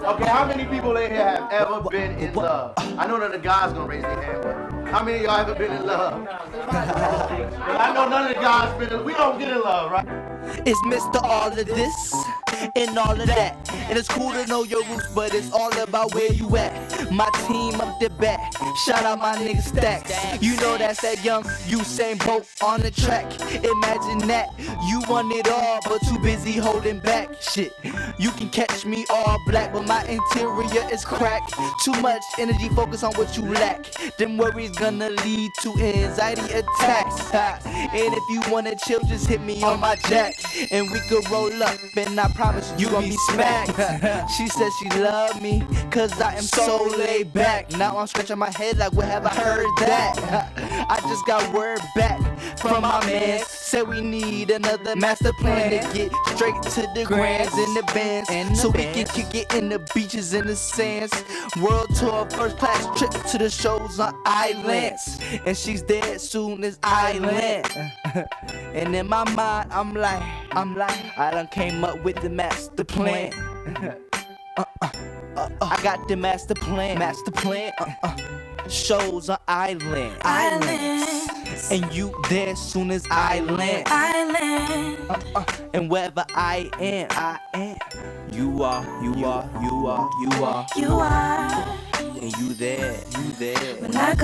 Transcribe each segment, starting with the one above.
Okay, how many people in here have ever been in love? I know none of the guys gonna raise their hand, but how many of y'all ever been in love? Well, I know none of the guys been in. We don't get in love, right? It's Mr. All of this and all of that. And it's cool to know your roots, but it's all about where you at. My team up the back. Shout out my nigga Stacks. You know that's that young Usain Bolt on the track. Imagine that. You want it all, but too busy holding back. Shit. You can catch me all black, but my interior is cracked. Too much energy, focus on what you lack. Them worries gonna lead to anxiety attacks. And if you wanna chill, just hit me on my jack. And we could roll up, and I promise you gon' be smacked. She said she love me, cause I am so laid back. Now I'm scratching my head like, where have I heard that? I just got word back from my man. Said we need another master plan to get straight to the grands and the bands, so we can kick it in the beaches and the sands. World tour, first class trip to the shows on islands, and she's there as soon as I land. And in my mind, I'm like, I done came up with the master plan. I got the master plan. Shows on islands. And you there as soon as I land. And wherever I am. You are. And you there. When I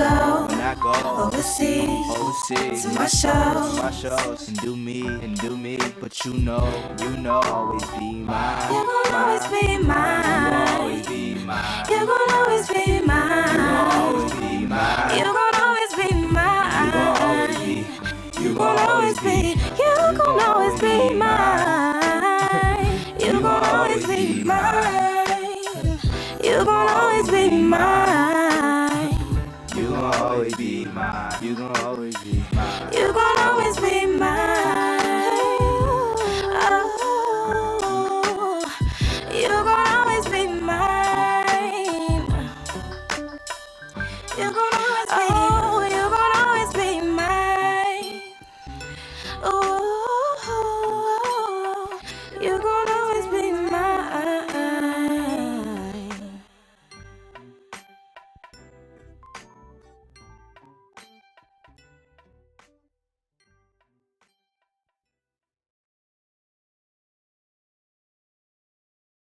go overseas to my shows, and do me, but you know, always be mine. You're gonna always be mine. You're gonna always be mine. You're gonna always be mine. You're gonna always be mine. You're gonna always be mine. You're gonna always be mine. You're gonna always be mine. You gon' always be mine. You gon' always be